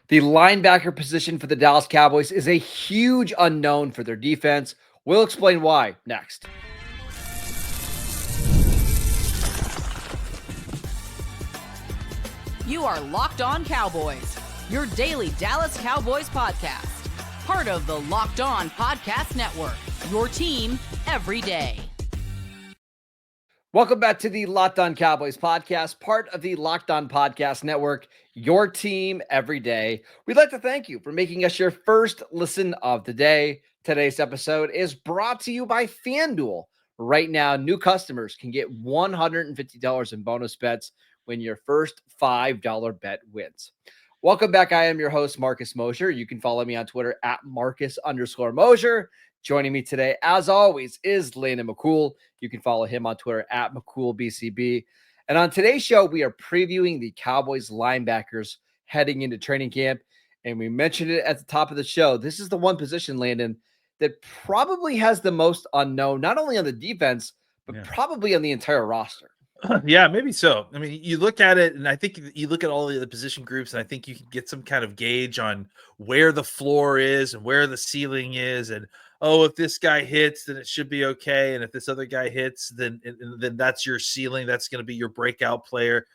The linebacker position for the Dallas Cowboys is a huge unknown for their defense. We'll explain why next. You are Locked On Cowboys, your daily Dallas Cowboys podcast. Part of the Locked On Podcast Network, your team every day. Welcome back to the Locked On Cowboys podcast, part of the Locked On Podcast Network, your team every day. We'd like to thank you for making us your first listen of the day. Today's episode is brought to you by FanDuel. Right now, new customers can get $150 in bonus bets when your first $5 bet wins. Welcome back. I am your host, Marcus Mosher. You can follow me on Twitter at Marcus_Mosher. Joining me today, as always, is Landon McCool. You can follow him on Twitter at McCoolBCB. And on today's show, we are previewing the Cowboys linebackers heading into training camp. And we mentioned it at the top of the show. This is the one position, Landon, that probably has the most unknown, not only on the defense, but probably on the entire roster. Yeah, maybe so. I mean, you look at it, and I think you look at all the other position groups, and I think you can get some kind of gauge on where the floor is and where the ceiling is. And, oh, if this guy hits, then it should be okay. And if this other guy hits, then that's your ceiling. That's going to be your breakout player.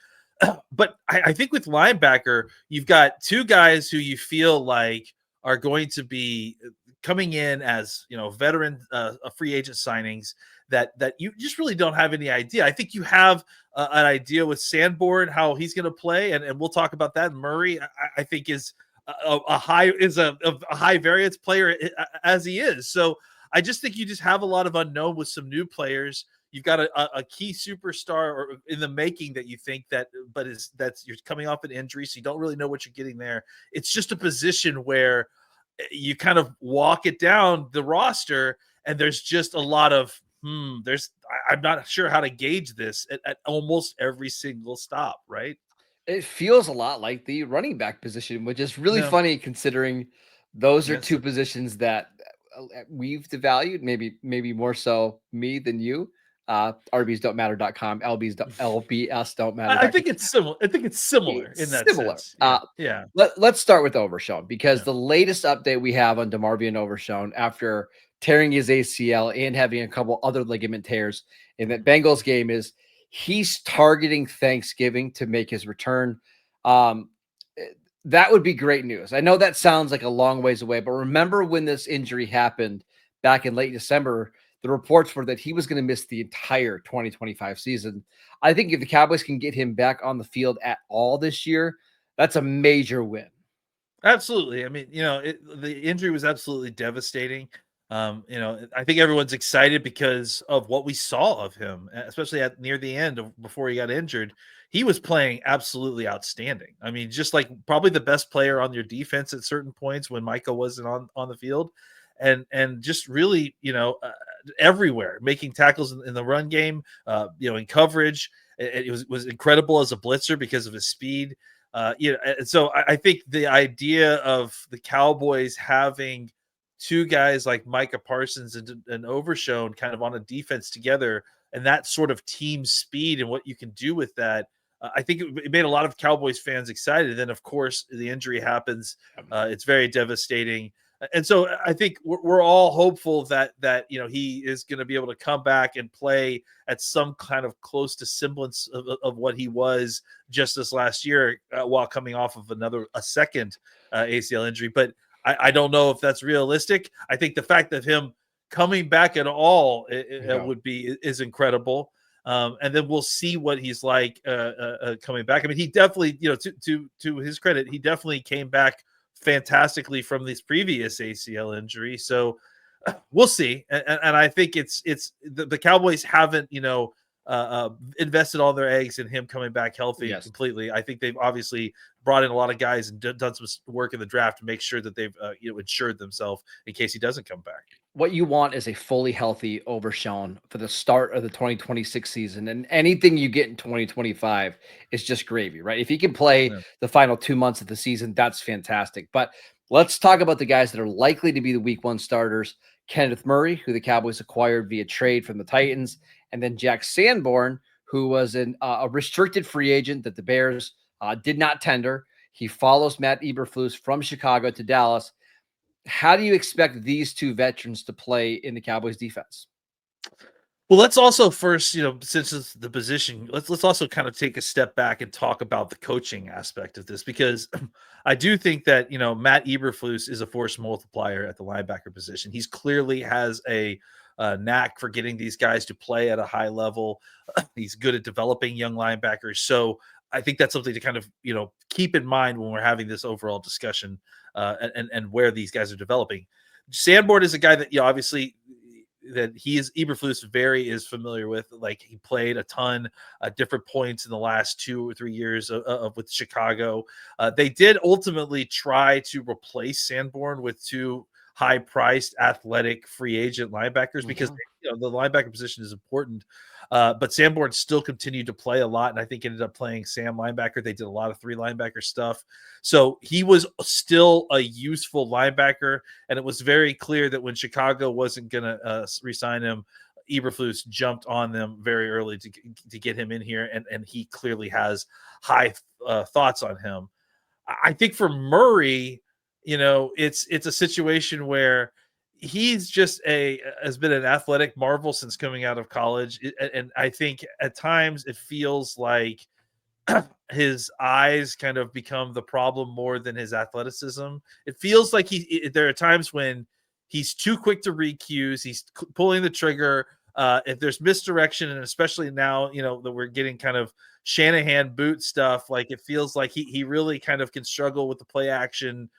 But I think with linebacker, you've got two guys who you feel like are going to be coming in as, veteran free agent signings that you just really don't have any idea. I think you have an idea with Sanborn, how he's going to play. And we'll talk about that. Murray, I think is a high variance player as he is. So I just think you just have a lot of unknown with some new players. You've got a key superstar or in the making that you think you're coming off an injury. So you don't really know what you're getting there. It's just a position where you kind of walk it down the roster and there's just a lot of, I'm not sure how to gauge this at almost every single stop, right? It feels a lot like the running back position, which is really funny considering those are two positions that we've devalued, maybe more so me than you. RBsDon'tMatter.com, LBS don't matter. I think it's similar. I think it's similar in that sense. Yeah. Let's start with Overshown because the latest update we have on DeMarvion Overshown after tearing his ACL and having a couple other ligament tears in that Bengals game is he's targeting Thanksgiving to make his return. That would be great news. I know that sounds like a long ways away, but remember when this injury happened back in late December, the reports were that he was going to miss the entire 2025 season. I think if the Cowboys can get him back on the field at all this year, that's a major win. Absolutely. I mean, the injury was absolutely devastating. I think everyone's excited because of what we saw of him, especially near the end before he got injured. He was playing absolutely outstanding. I mean, just like probably the best player on your defense at certain points when Micah wasn't on the field. And just really, everywhere, making tackles in the run game, in coverage. It was incredible as a blitzer because of his speed. And so I think the idea of the Cowboys having two guys like Micah Parsons and Overshown kind of on a defense together and that sort of team speed and what you can do with that, I think it made a lot of Cowboys fans excited. And then, of course, the injury happens. It's very devastating. And so I think we're all hopeful that he is going to be able to come back and play at some kind of close to semblance of what he was just this last year while coming off of a second ACL injury. But I don't know if that's realistic. I think the fact that him coming back at all is incredible. And then we'll see what he's like coming back. I mean, he definitely, to his credit, he definitely came back fantastically from this previous ACL injury. So we'll see. And I think it's the Cowboys haven't, invested all their eggs in him coming back healthy completely. I think they've obviously brought in a lot of guys and done some work in the draft to make sure that they've insured themselves in case he doesn't come back. What you want is a fully healthy Overshown for the start of the 2026 season, and anything you get in 2025 is just gravy, right? If he can play the final 2 months of the season, that's fantastic. But let's talk about the guys that are likely to be the week one starters. Kenneth Murray, who the Cowboys acquired via trade from the Titans, and then Jack Sanborn, who was a restricted free agent that the Bears did not tender. He follows Matt Eberflus from Chicago to Dallas. How do you expect these two veterans to play in the Cowboys defense? Well, let's also first, since it's the position, let's also kind of take a step back and talk about the coaching aspect of this, because I do think that Matt Eberflus is a force multiplier at the linebacker position. He's clearly has a knack for getting these guys to play at a high level. He's good at developing young linebackers, so I think that's something to kind of keep in mind when we're having this overall discussion and where these guys are developing. Sanborn is a guy that obviously that Eberflus is familiar with. Like, he played a ton at different points in the last 2 or 3 years with Chicago. They did ultimately try to replace Sanborn with 2 high-priced athletic free agent linebackers because the linebacker position is important. But Sanborn still continued to play a lot, and I think ended up playing Sam linebacker. They did a lot of 3 linebacker stuff. So he was still a useful linebacker, and it was very clear that when Chicago wasn't going to re-sign him, Eberflus jumped on them very early to get him in here, and he clearly has high thoughts on him. I think for Murray, it's a situation where he's just has been an athletic marvel since coming out of college. And I think at times it feels like his eyes kind of become the problem more than his athleticism. It feels like there are times when he's too quick to read cues. He's pulling the trigger. If there's misdirection, and especially now, that we're getting kind of Shanahan boot stuff, like, it feels like he really kind of can struggle with the play action,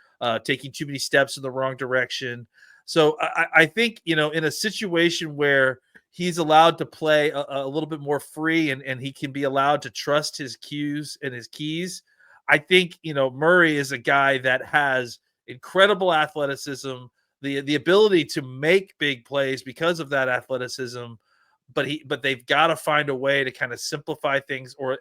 taking too many steps in the wrong direction. So I think, in a situation where he's allowed to play a little bit more free and he can be allowed to trust his cues and his keys, I think, Murray is a guy that has incredible athleticism, the ability to make big plays because of that athleticism, but they've got to find a way to kind of simplify things or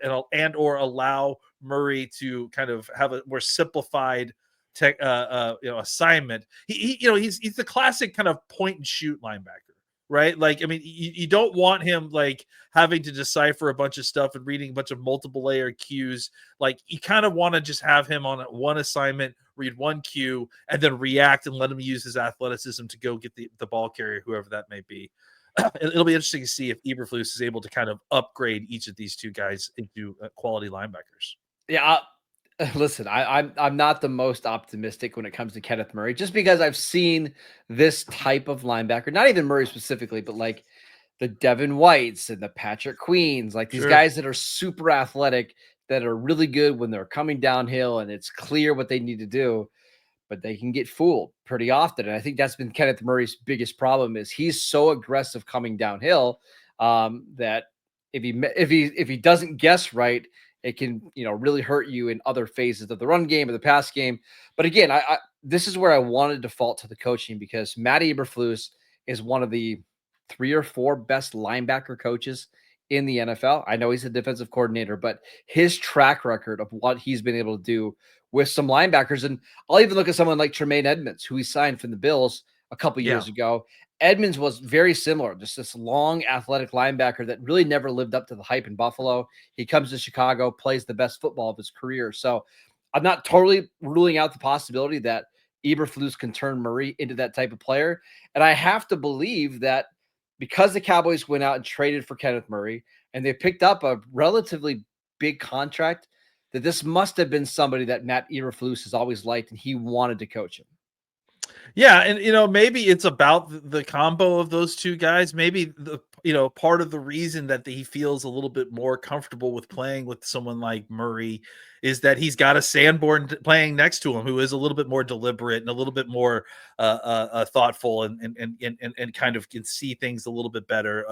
allow Murray to kind of have a more simplified assignment. He's the classic kind of point and shoot linebacker, right? Like, I mean, you don't want him like having to decipher a bunch of stuff and reading a bunch of multiple layer cues. Like, you kind of want to just have him on one assignment, read one cue, and then react and let him use his athleticism to go get the ball carrier, whoever that may be. It'll be interesting to see if Eberflus is able to kind of upgrade each of these 2 guys into quality linebackers. Yeah. Listen, I'm not the most optimistic when it comes to Kenneth Murray, just because I've seen this type of linebacker, not even Murray specifically, but like the Devin Whites and the Patrick Queens, like these guys that are super athletic, that are really good when they're coming downhill and it's clear what they need to do, but they can get fooled pretty often. And I think that's been Kenneth Murray's biggest problem, is he's so aggressive coming downhill that if he doesn't guess right, it can, really hurt you in other phases of the run game or the pass game. But again, I this is where I want to default to the coaching, because Matt Eberflus is one of the 3 or 4 best linebacker coaches in the NFL. I know he's a defensive coordinator, but his track record of what he's been able to do with some linebackers, and I'll even look at someone like Tremaine Edmonds, who he signed from the Bills a couple years ago. Edmonds was very similar, just this long athletic linebacker that really never lived up to the hype in Buffalo. He comes to Chicago, plays the best football of his career. So I'm not totally ruling out the possibility that Eberflus can turn Murray into that type of player. And I have to believe that because the Cowboys went out and traded for Kenneth Murray and they picked up a relatively big contract, that this must have been somebody that Matt Eberflus has always liked and he wanted to coach him. Yeah, and maybe it's about the combo of those 2 guys. Maybe part of the reason that he feels a little bit more comfortable with playing with someone like Murray is that he's got a Sanborn playing next to him who is a little bit more deliberate and a little bit more thoughtful and kind of can see things a little bit better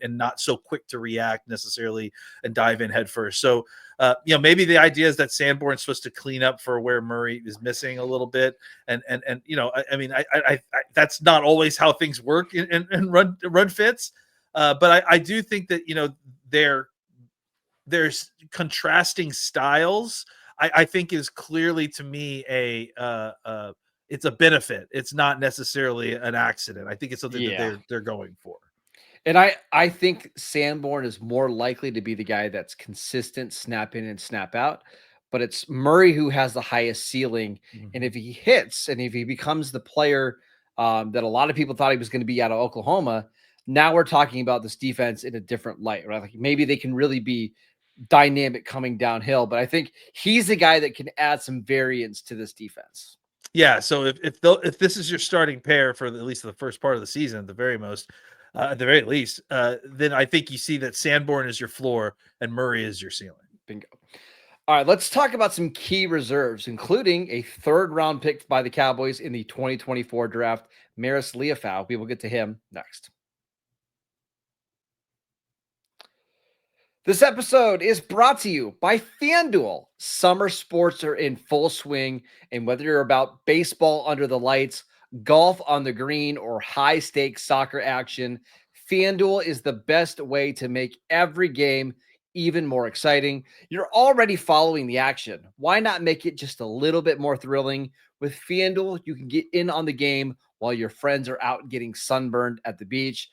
and not so quick to react necessarily and dive in head first. So maybe the idea is that Sanborn's supposed to clean up for where Murray is missing a little bit, and I mean, I that's not always how things work in run fits, but I do think that there's contrasting styles. I think is clearly to me it's a benefit. It's not necessarily an accident. I think it's something that they're going for. And I think Sanborn is more likely to be the guy that's consistent, snap in and snap out. but it's Murray who has the highest ceiling. And Mhm. if he hits and if he becomes the player that a lot of people thought he was going to be out of Oklahoma, now we're talking about this defense in a different light, right? Like maybe they can really be dynamic coming downhill, but I think he's the guy that can add some variance to this defense. Yeah, so if this is your starting pair for at least the first part of the season, at the very most, at the very least, then I think you see that Sanborn is your floor and Murray is your ceiling. Bingo. All right, let's talk about some key reserves, including a third-round pick by the Cowboys in the 2024 draft, Maris Leofau. We will get to him next. This episode is brought to you by FanDuel. Summer sports are in full swing, and whether you're about baseball under the lights, golf on the green, or high-stakes soccer action, FanDuel is the best way to make every game even more exciting. You're already following the action. Why not make it just a little bit more thrilling? With FanDuel, you can get in on the game while your friends are out getting sunburned at the beach.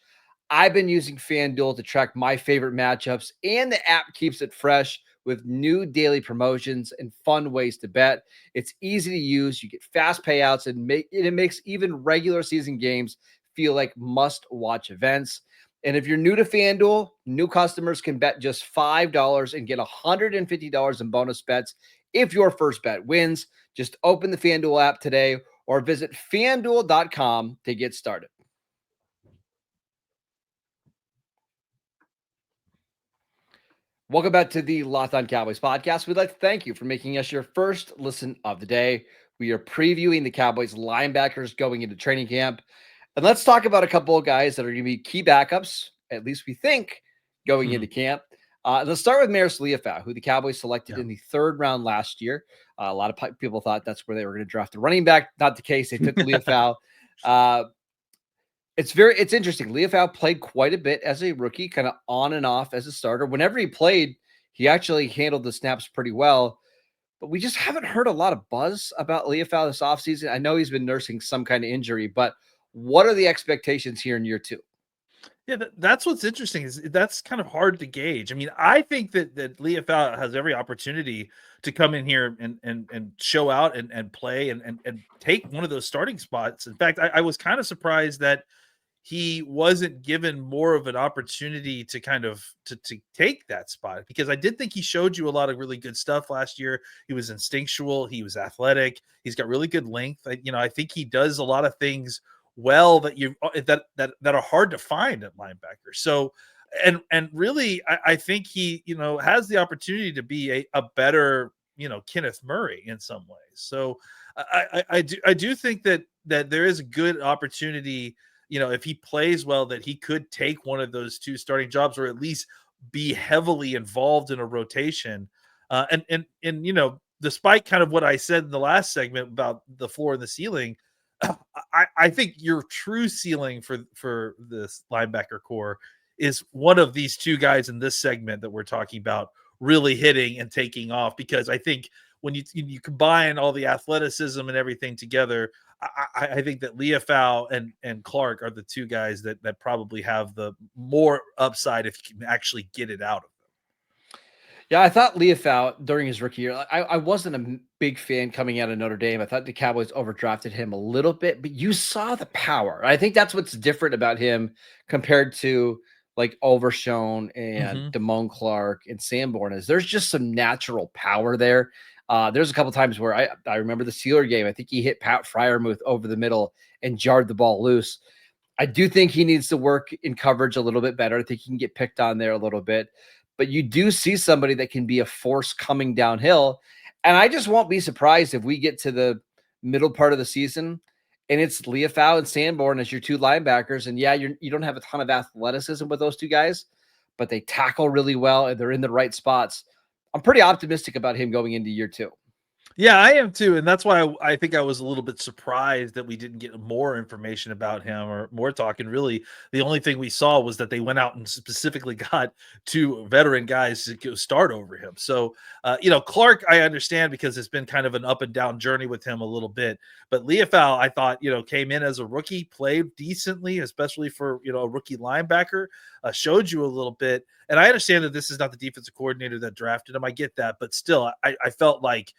I've been using FanDuel to track my favorite matchups, and the app keeps it fresh with new daily promotions and fun ways to bet. It's easy to use. You get fast payouts, and it makes even regular season games feel like must-watch events. And if you're new to FanDuel, new customers can bet just $5 and get $150 in bonus bets if your first bet wins. Just open the FanDuel app today or visit FanDuel.com to get started. Welcome back to the Locked On Cowboys podcast. We'd like to thank you for making us your first listen of the day. We are previewing the Cowboys linebackers going into training camp. And let's talk about a couple of guys that are going to be key backups, at least we think, going into camp. Let's start with Maris Leofau, who the Cowboys selected in the third round last year. A lot of people thought that's where they were going to draft a running back. Not the case. They took Leofau. It's interesting. Leofau played quite a bit as a rookie, kind of on and off as a starter. Whenever he played, he actually handled the snaps pretty well. But we just haven't heard a lot of buzz about Leofau this offseason. I know he's been nursing some kind of injury, but what are the expectations here in year two? Yeah, that's what's interesting is that's kind of hard to gauge. I mean, I think that Leofau has every opportunity to come in here and show out and play and take one of those starting spots. In fact, I was kind of surprised that he wasn't given more of an opportunity to kind of to take that spot, because I did think he showed you a lot of really good stuff last year. He was instinctual, he was athletic, he's got really good length. I think he does a lot of things well that are hard to find at linebacker. So and really I think he has the opportunity to be a better Kenneth Murray in some ways. So I do think that there is a good opportunity, if he plays well, that he could take one of those two starting jobs, or at least be heavily involved in a rotation. And despite kind of what I said in the last segment about the floor and the ceiling, I think your true ceiling for this linebacker core is one of these two guys in this segment that we're talking about really hitting and taking off, because I think when you combine all the athleticism and everything together, I think that Leofau and Clark are the two guys that probably have the more upside if you can actually get it out of them. Yeah, I thought Leofau during his rookie year, I wasn't a big fan coming out of Notre Dame. I thought the Cowboys overdrafted him a little bit, but you saw the power. I think that's what's different about him compared to like Overshown and Damone Clark and Sanborn, is there's just some natural power there. There's a couple times where I remember the Steeler game. I think he hit Pat Freiermuth over the middle and jarred the ball loose. I do think he needs to work in coverage a little bit better. I think he can get picked on there a little bit. But you do see somebody that can be a force coming downhill. And I just won't be surprised if we get to the middle part of the season and it's Leofau and Sanborn as your two linebackers. And yeah, you don't have a ton of athleticism with those two guys, but they tackle really well and they're in the right spots. I'm pretty optimistic about him going into year two. Yeah, I am too, and that's why I think I was a little bit surprised that we didn't get more information about him or more talk. And really, the only thing we saw was that they went out and specifically got two veteran guys to go start over him. So, Clark, I understand because it's been kind of an up and down journey with him a little bit. But Leofau, I thought, came in as a rookie, played decently, especially for a rookie linebacker. Showed you a little bit, and I understand that this is not the defensive coordinator that drafted him. I get that, but still, I felt like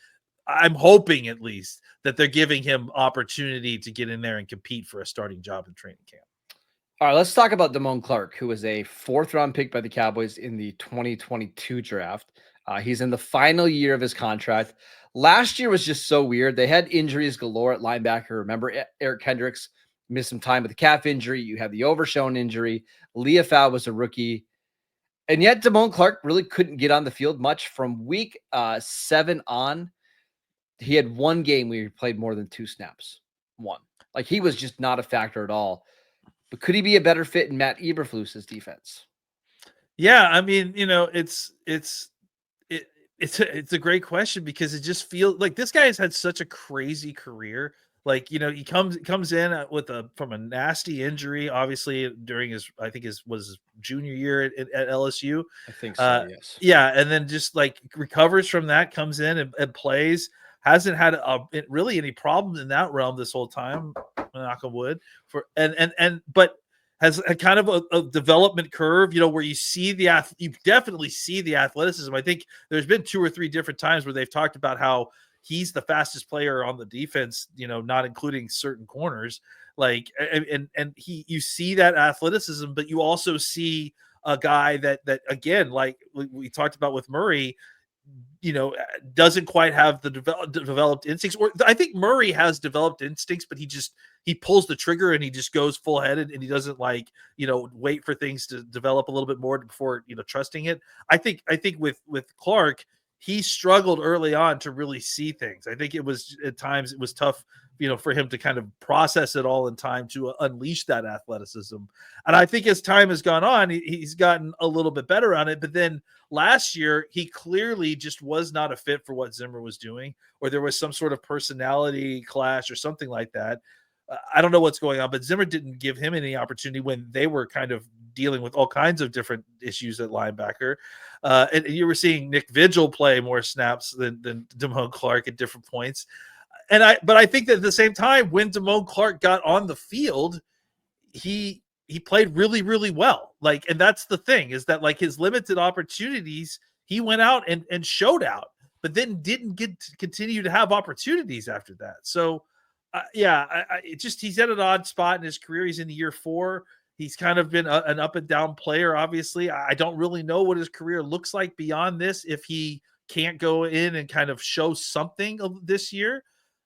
I'm hoping at least that they're giving him opportunity to get in there and compete for a starting job in training camp. All right, let's talk about Damone Clark, who was a 4th-round pick by the Cowboys in the 2022 draft. He's in the final year of his contract. Last year was just so weird. They had injuries galore at linebacker. Remember, Eric Kendricks missed some time with a calf injury. You had the Overshown injury. Leofau was a rookie. And yet Damone Clark really couldn't get on the field much from week 7 on. He had one game where he played more than 2 snaps. One. Like, he was just not a factor at all. But could he be a better fit in Matt Eberflus's defense? Yeah, I mean, it's a great question because it just feels like this guy has had such a crazy career. Like, he comes in from a nasty injury, obviously during his junior year at LSU. I think so, yes. Yeah, and then just like recovers from that, comes in and plays. Hasn't had really any problems in that realm this whole time. Knock on wood. But has a kind of a development curve, where you definitely see the athleticism. I think there's been 2 or 3 different times where they've talked about how he's the fastest player on the defense, not including certain corners. Like, and you see that athleticism, but you also see a guy that again, like we talked about with Murray, doesn't quite have the developed instincts. Or I think Murray has developed instincts, but he pulls the trigger and he just goes full headed and he doesn't wait for things to develop a little bit more before trusting it. I think with Clark, he struggled early on to really see things. I think at times it was tough, for him to kind of process it all in time to unleash that athleticism. And I think as time has gone on, he's gotten a little bit better on it. But then last year, he clearly just was not a fit for what Zimmer was doing, or there was some sort of personality clash or something like that. I don't know what's going on, but Zimmer didn't give him any opportunity when they were kind of dealing with all kinds of different issues at linebacker. And you were seeing Nick Vigil play more snaps than Damone Clark at different points. But I think that at the same time, when Damone Clark got on the field, he played really, really well. Like, and that's the thing, is that like his limited opportunities, he went out and showed out, but then didn't get to continue to have opportunities after that. So he's at an odd spot in his career. He's in year 4. He's kind of been an up and down player. Obviously, I don't really know what his career looks like beyond this, if he can't go in and kind of show something of this year.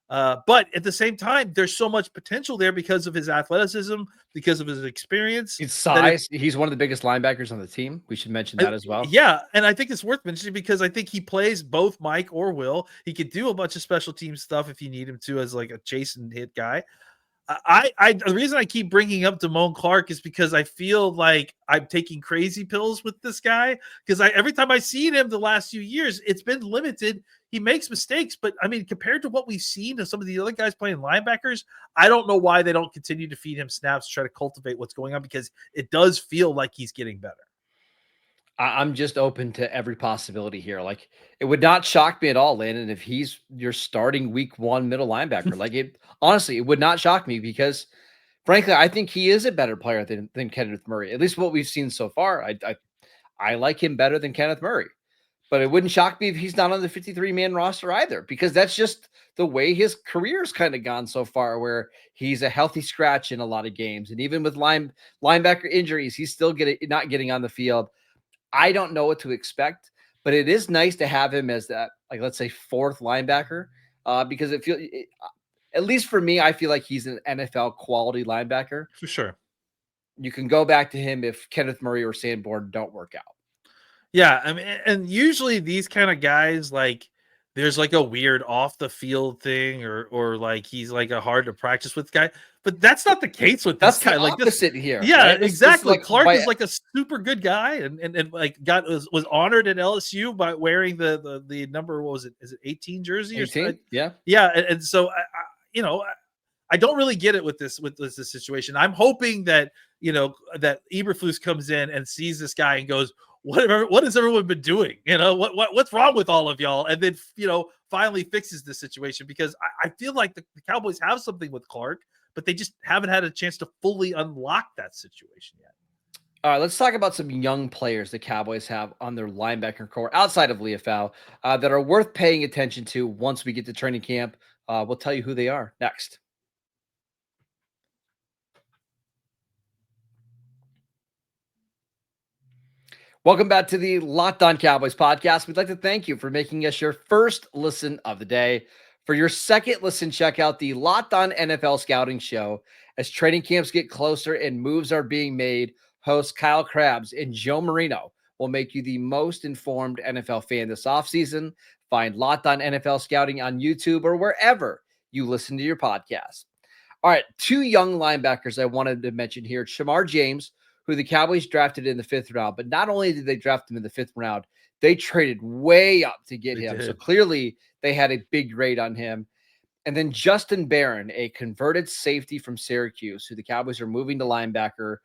But at the same time, there's so much potential there because of his athleticism, because of his experience. His size. He's one of the biggest linebackers on the team. We should mention that as well. Yeah, and I think it's worth mentioning because I think he plays both Mike or Will. He could do a bunch of special team stuff if you need him to, as like a chase and hit guy. The reason I keep bringing up Damone Clark is because I feel like I'm taking crazy pills with this guy, because every time I've seen him the last few years, it's been limited. He makes mistakes, but I mean, compared to what we've seen of some of the other guys playing linebackers, I don't know why they don't continue to feed him snaps, try to cultivate what's going on, because it does feel like he's getting better. I'm just open to every possibility here. Like, it would not shock me at all, Landon, if he's your starting week 1 middle linebacker. Like, honestly, it would not shock me, because frankly, I think he is a better player than Kenneth Murray. At least what we've seen so far. I like him better than Kenneth Murray, but it wouldn't shock me if he's not on the 53-man roster either, because that's just the way his career's kind of gone so far, where he's a healthy scratch in a lot of games. And even with linebacker injuries, he's still not getting on the field. I don't know what to expect, but it is nice to have him as that, like, let's say 4th linebacker, because at least for me, I feel like he's an NFL quality linebacker. For sure. You can go back to him if Kenneth Murray or Sanborn don't work out. Yeah, I mean, and usually these kind of guys, like, there's like a weird off the field thing, or like he's like a hard to practice with guy. But that's not the case with this That's guy. the Like this, opposite here, yeah, right? This is exactly. like Clark by is like a super good guy, and like was honored at LSU by wearing the number. What was it? Is it 18 jersey or 18, something? yeah. Yeah, and so you know, I don't really get it with this situation. I'm hoping that that Eberflus comes in and sees this guy and goes, what has everyone been doing? What's wrong with all of y'all? And then finally fixes the situation, because I feel like the Cowboys have something with Clark, but they just haven't had a chance to fully unlock that situation yet. All right, let's talk about some young players the Cowboys have on their linebacker core outside of Leafau that are worth paying attention to once we get to training camp. We'll tell you who they are next. Welcome back to the Locked On Cowboys podcast. We'd like to thank you for making us your first listen of the day. For your second listen, check out the Locked On NFL Scouting Show. As training camps get closer and moves are being made, hosts Kyle Krabs and Joe Marino will make you the most informed NFL fan this offseason. Find Locked On NFL Scouting on YouTube or wherever you listen to your podcast. All right, two young linebackers I wanted to mention here. Shemar James, who the Cowboys drafted in the 5th round. But not only did they draft him in the 5th round, they traded way up to get him. So clearly they had a big grade on him. And then Justin Barron, a converted safety from Syracuse, who the Cowboys are moving to linebacker,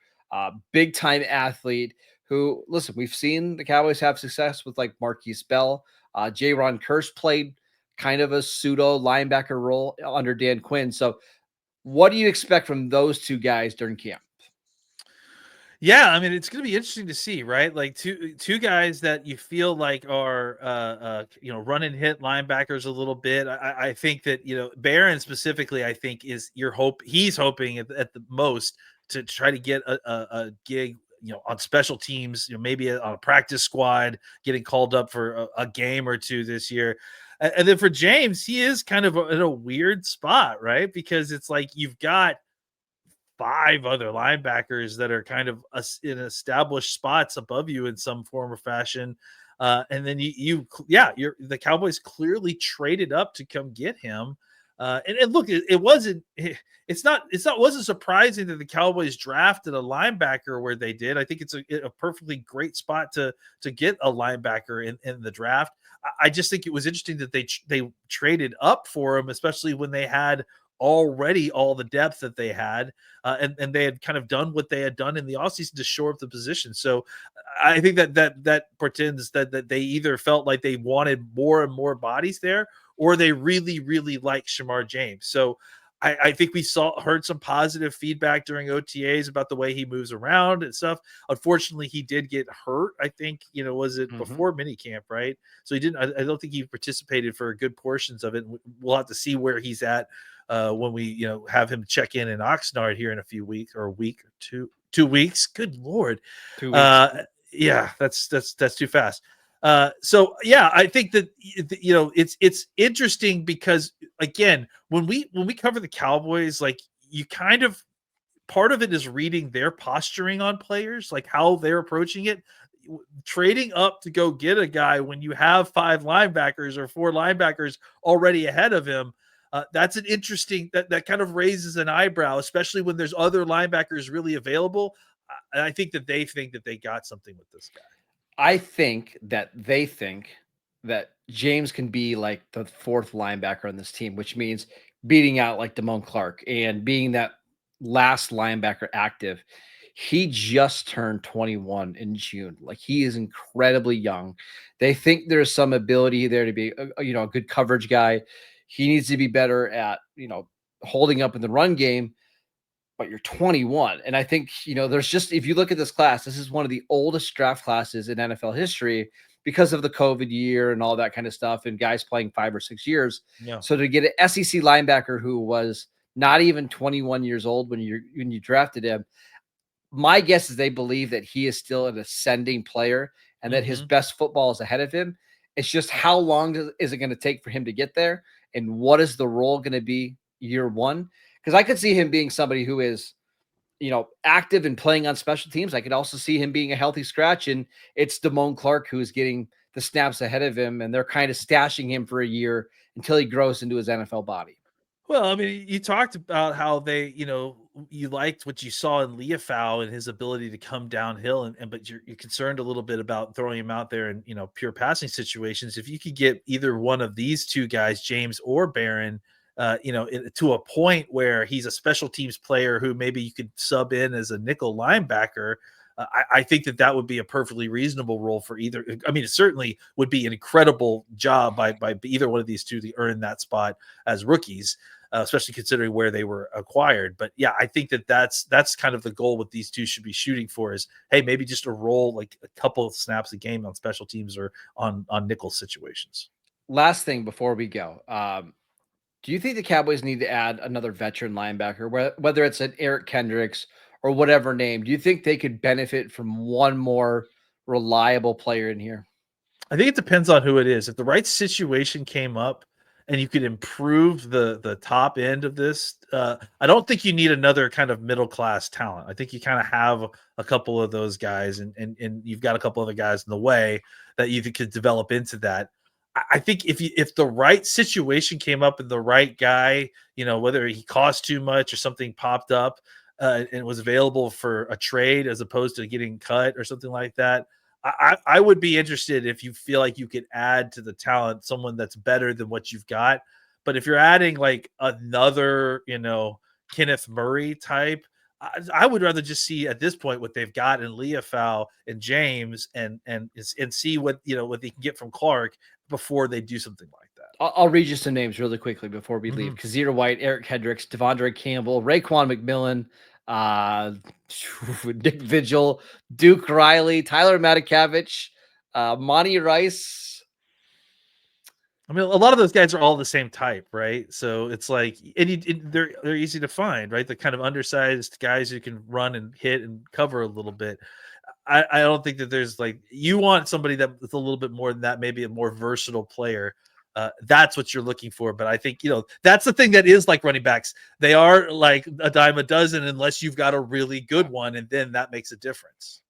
big-time athlete who, listen, we've seen the Cowboys have success with like Marquise Bell. J-Ron Kearse played kind of a pseudo linebacker role under Dan Quinn. So what do you expect from those two guys during camp? Yeah, I mean, it's going to be interesting to see, right? Like two guys that you feel like are run and hit linebackers a little bit. I think that Barron specifically, I think he's hoping at the most to try to get a gig on special teams, maybe on a practice squad, getting called up for a game or two this year. And then for James, he is kind of in a weird spot, right? Because it's like you've got 5 other linebackers that are kind of in established spots above you in some form or fashion. And then the Cowboys clearly traded up to come get him. And look, it wasn't surprising that the Cowboys drafted a linebacker where they did. I think it's a perfectly great spot to get a linebacker in the draft. I just think it was interesting that they traded up for him, especially when they had already all the depth that they had, and they had kind of done what they had done in the offseason to shore up the position. So I think that portends that they either felt like they wanted more and more bodies there, or they really, really like Shemar James. So I think we heard some positive feedback during OTAs about the way he moves around and stuff. Unfortunately, he did get hurt. I think, was it before minicamp, right? So he didn't. I don't think he participated for good portions of it. We'll have to see where he's at when we have him check in Oxnard here in a few weeks, or a week or 2 weeks. Good Lord, 2 weeks. Yeah, that's too fast. So yeah, I think that it's interesting because, again, when we cover the Cowboys, like, you kind of, part of it is reading their posturing on players, like how they're approaching it. Trading up to go get a guy when you have 5 linebackers or 4 linebackers already ahead of him, that's an interesting, that kind of raises an eyebrow, especially when there's other linebackers really available. And I think that they got something with this guy. I think that they think that James can be like the 4th linebacker on this team, which means beating out like Damone Clark and being that last linebacker active. He just turned 21 in June. Like, he is incredibly young. They think there's some ability there to be a good coverage guy. He needs to be better at, holding up in the run game. But you're 21. And I think, there's just, if you look at this class, this is one of the oldest draft classes in NFL history because of the COVID year and all that kind of stuff, and guys playing 5 or 6 years. Yeah. So to get an SEC linebacker who was not even 21 years old when you drafted him, my guess is they believe that he is still an ascending player and that his best football is ahead of him. It's just how long is it going to take for him to get there, and what is the role going to be year one? Because I could see him being somebody who is, active and playing on special teams. I could also see him being a healthy scratch, and it's Damone Clark who is getting the snaps ahead of him, and they're kind of stashing him for a year until he grows into his NFL body. Well, I mean, you talked about how they, you liked what you saw in Leafau and his ability to come downhill, but you're concerned a little bit about throwing him out there in pure passing situations. If you could get either one of these two guys, James or Barron, to a point where he's a special teams player who maybe you could sub in as a nickel linebacker. I think that would be a perfectly reasonable role for either. I mean, it certainly would be an incredible job by either one of these two to earn that spot as rookies, especially considering where they were acquired. But yeah, I think that's kind of the goal what these two should be shooting for is, hey, maybe just a role like a couple of snaps a game on special teams or on nickel situations. Last thing before we go. Do you think the Cowboys need to add another veteran linebacker, whether it's an Eric Kendricks or whatever name? Do you think they could benefit from one more reliable player in here? I think it depends on who it is. If the right situation came up and you could improve the top end of this, I don't think you need another kind of middle class talent. I think you kind of have a couple of those guys, and you've got a couple other guys in the way that you could develop into that. I think if the right situation came up and the right guy, whether he cost too much or something popped up and was available for a trade as opposed to getting cut or something like that, I would be interested if you feel like you could add to the talent someone that's better than what you've got. But if you're adding like another, Kenneth Murray type, I would rather just see at this point what they've got in Leafau and James and see what what they can get from Clark before they do something like that. I'll read you some names really quickly before we leave. Kazir White, Eric Hendricks, Devondre Campbell, Raekwon McMillan, Nick Vigil, Duke Riley, Tyler Matakevich, Monty Rice. I mean, a lot of those guys are all the same type, right? So it's like, they're easy to find, right? The kind of undersized guys who can run and hit and cover a little bit. I don't think that there's like, you want somebody that's a little bit more than that, maybe a more versatile player. That's what you're looking for. But I think, that's the thing that is like running backs. They are like a dime a dozen unless you've got a really good one, and then that makes a difference.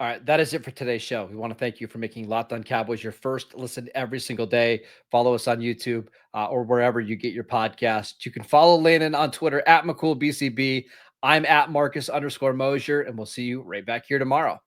All right, that is it for today's show. We want to thank you for making Locked On Cowboys your first listen every single day. Follow us on YouTube or wherever you get your podcast. You can follow Landon on Twitter at McCoolBCB. I'm at Marcus_Mosher, and we'll see you right back here tomorrow.